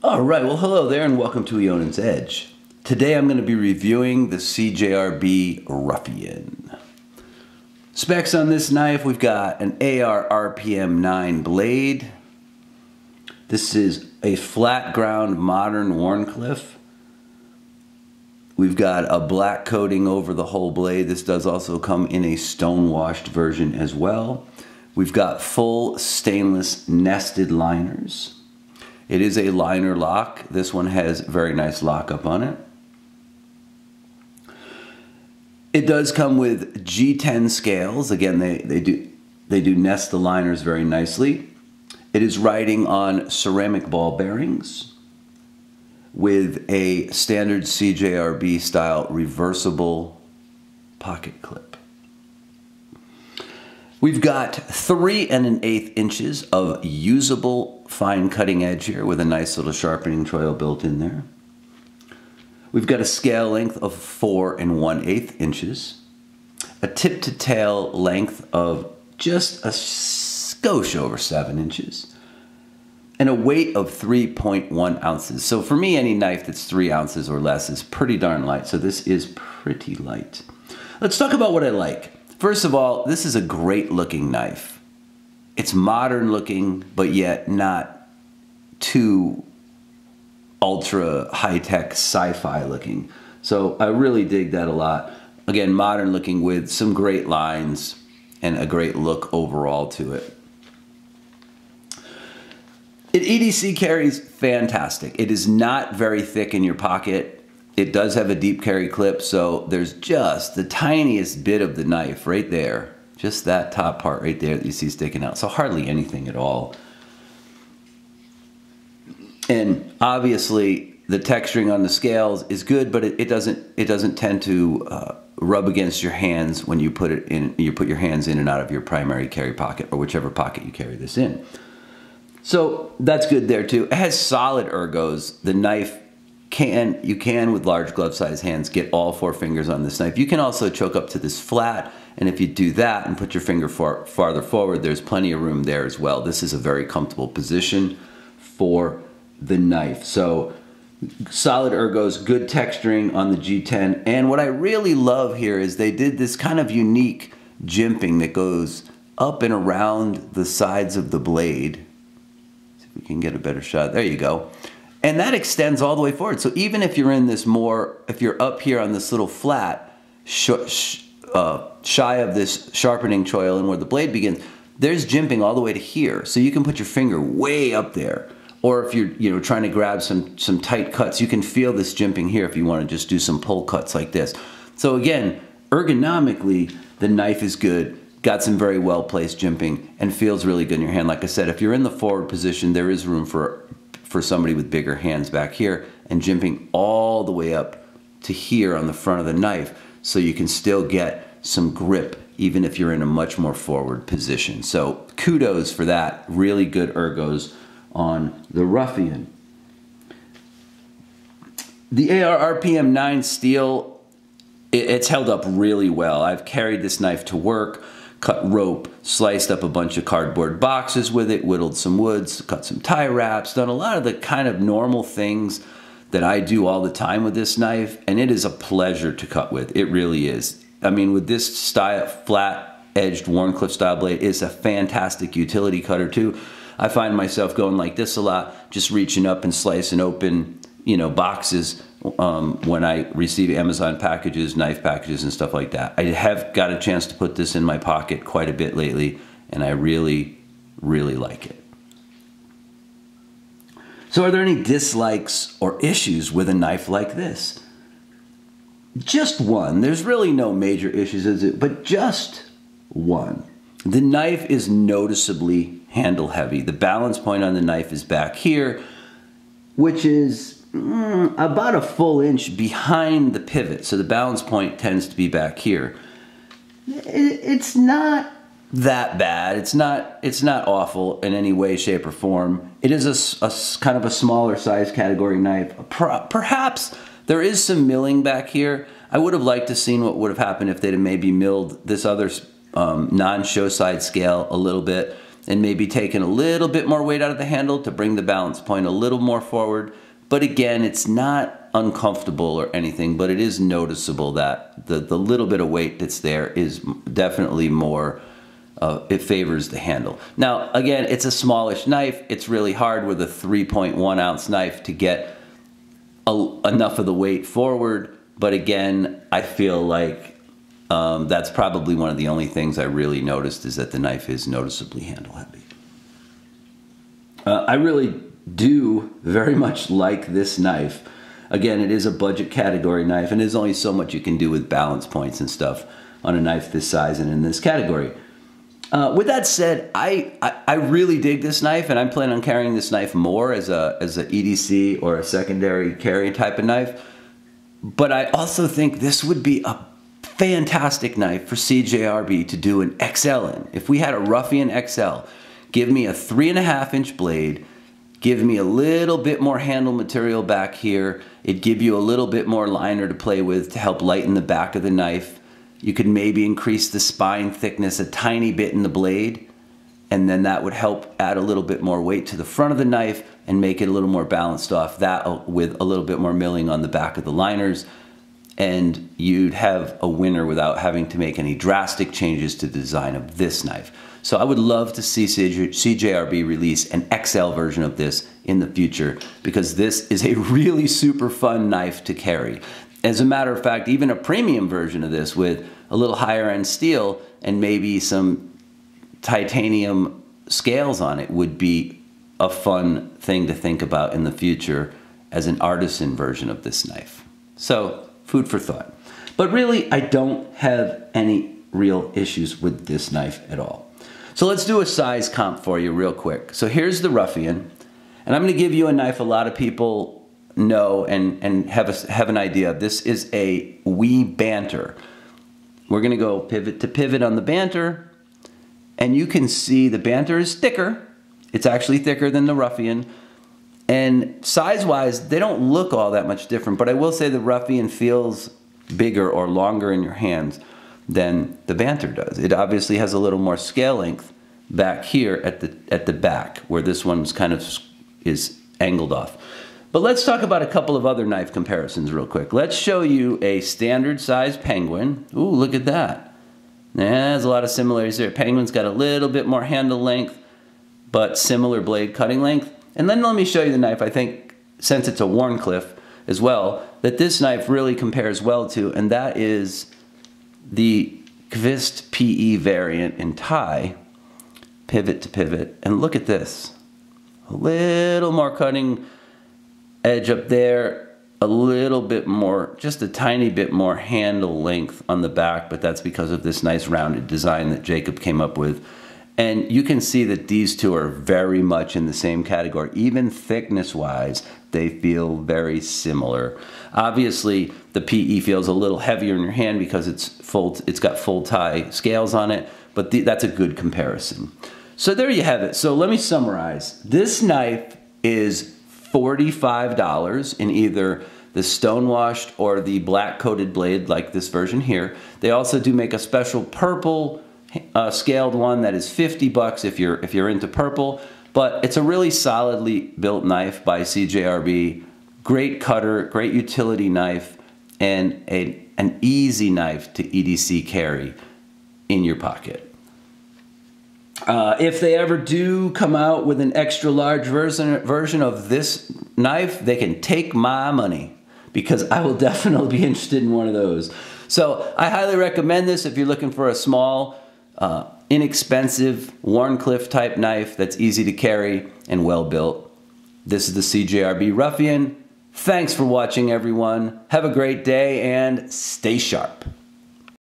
All right, well, hello there and welcome to Ionan's Edge. Today I'm going to be reviewing the CJRB Ruffian. Specs on this knife, we've got an AR RPM 9 blade. This is a flat ground modern wharncliffe. We've got a black coating over the whole blade. This does also come in a stone washed version as well. We've got full stainless nested liners. It is a liner lock. This one has very nice lockup on it. It does come with G10 scales. Again, they do nest the liners very nicely. It is riding on ceramic ball bearings with a standard CJRB style reversible pocket clip. We've got 3 1/8 inches of usable fine cutting edge here with a nice little sharpening choil built in there. We've got a scale length of 4 1/8 inches, a tip to tail length of just a skosh over 7 inches, and a weight of 3.1 ounces. So for me, any knife that's 3 ounces or less is pretty darn light, so this is pretty light. Let's talk about what I like. First of all, this is a great looking knife. It's modern looking, but yet not too ultra high-tech sci-fi looking. So I really dig that a lot. Again, modern looking with some great lines and a great look overall to it. EDC carries fantastic. It is not very thick in your pocket. It does have a deep carry clip, so there's just the tiniest bit of the knife right there. Just that top part right there that you see sticking out. So hardly anything at all. And obviously the texturing on the scales is good, but it doesn't tend to rub against your hands when you put it in. You put your hands in and out of your primary carry pocket or whichever pocket you carry this in. So that's good there too. It has solid ergos. The knife you can with large glove size hands get all 4 fingers on this knife. You can also choke up to this flat, and if you do that and put your finger farther forward, there's plenty of room there as well. This is a very comfortable position for the knife. So solid ergos, good texturing on the G10, and what I really love here is they did this kind of unique jimping that goes up and around the sides of the blade. See if we can get a better shot. There you go. And that extends all the way forward. So even if you're in this if you're up here on this little flat, shy of this sharpening choil and where the blade begins, there's jimping all the way to here. So you can put your finger way up there. Or if you're trying to grab some tight cuts, you can feel this jimping here if you want to just do some pull cuts like this. So again, ergonomically, the knife is good. Got some very well placed jimping and feels really good in your hand. Like I said, if you're in the forward position, there is room for somebody with bigger hands back here, and jimping all the way up to here on the front of the knife, so you can still get some grip even if you're in a much more forward position. So kudos for that. Really good ergos on the Ruffian. The AR RPM 9 steel, it's held up really well. I've carried this knife to work, cut rope, sliced up a bunch of cardboard boxes with it, whittled some woods, cut some tie wraps, done a lot of the kind of normal things that I do all the time with this knife, and it is a pleasure to cut with. It really is. I mean, with this style, flat-edged wharncliffe style blade, it's a fantastic utility cutter too. I find myself going like this a lot, just reaching up and slicing open, boxes when I receive Amazon packages, knife packages, and stuff like that. I have got a chance to put this in my pocket quite a bit lately, and I really, really like it. So are there any dislikes or issues with a knife like this? Just one. There's really no major issues, is it? But just one. The knife is noticeably handle heavy. The balance point on the knife is back here, which is about a full inch behind the pivot. So the balance point tends to be back here. It's not that bad. It's not awful in any way, shape, or form. It is a kind of a smaller size category knife. Perhaps there is some milling back here. I would have liked to have seen what would have happened if they'd have maybe milled this other non-show side scale a little bit. and maybe taking a little bit more weight out of the handle to bring the balance point a little more forward. But again, it's not uncomfortable or anything, but it is noticeable that the little bit of weight that's there is definitely more, it favors the handle. Now, again, it's a smallish knife. It's really hard with a 3.1 ounce knife to get enough of the weight forward. But again, I feel like that's probably one of the only things I really noticed, is that the knife is noticeably handle heavy. I really do very much like this knife. Again, it is a budget category knife, and there's only so much you can do with balance points and stuff on a knife this size and in this category. With that said, I really dig this knife, and I'm planning on carrying this knife more as a EDC or a secondary carry type of knife. But I also think this would be a fantastic knife for CJRB to do an XL in. If we had a Ruffian XL, give me a 3.5-inch blade, give me a little bit more handle material back here. It'd give you a little bit more liner to play with to help lighten the back of the knife. You could maybe increase the spine thickness a tiny bit in the blade, and then that would help add a little bit more weight to the front of the knife and make it a little more balanced off that, with a little bit more milling on the back of the liners. And you'd have a winner without having to make any drastic changes to the design of this knife. So I would love to see CJRB release an XL version of this in the future, because this is a really super fun knife to carry. As a matter of fact, even a premium version of this with a little higher end steel and maybe some titanium scales on it would be a fun thing to think about in the future as an artisan version of this knife. So, food for thought. But really, I don't have any real issues with this knife at all. So let's do a size comp for you real quick. So here's the Ruffian, and I'm going to give you a knife a lot of people know and have an idea of. This is a wee banter. We're going to go pivot to pivot on the banter, and you can see the banter is thicker. It's actually thicker than the Ruffian, and size-wise, they don't look all that much different, but I will say the Ruffian feels bigger or longer in your hands than the banter does. It obviously has a little more scale length back here at the back, where this one's kind of is angled off. But let's talk about a couple of other knife comparisons real quick. Let's show you a standard size Penguin. Ooh, look at that. There's a lot of similarities there. Penguin's got a little bit more handle length, but similar blade cutting length. And then let me show you the knife, I think, since it's a Wharncliffe as well, that this knife really compares well to, and that is the Kvist PE variant in Thai, pivot to pivot. And look at this. A little more cutting edge up there, a little bit more, just a tiny bit more handle length on the back, but that's because of this nice rounded design that Jacob came up with. And you can see that these two are very much in the same category. Even thickness-wise, they feel very similar. Obviously, the PE feels a little heavier in your hand because it's got full Thai scales on it, but that's a good comparison. So there you have it. So let me summarize. This knife is $45 in either the stonewashed or the black coated blade, like this version here. They also do make a special purple scaled one that is $50 if you're into purple, but it's a really solidly built knife by CJRB. Great cutter, great utility knife, and an easy knife to EDC carry in your pocket. If they ever do come out with an extra large version of this knife, they can take my money, because I will definitely be interested in one of those. So I highly recommend this if you're looking for a small, inexpensive Wharncliffe type knife that's easy to carry and well built. This is the CJRB Ruffian. Thanks for watching, everyone. Have a great day and stay sharp.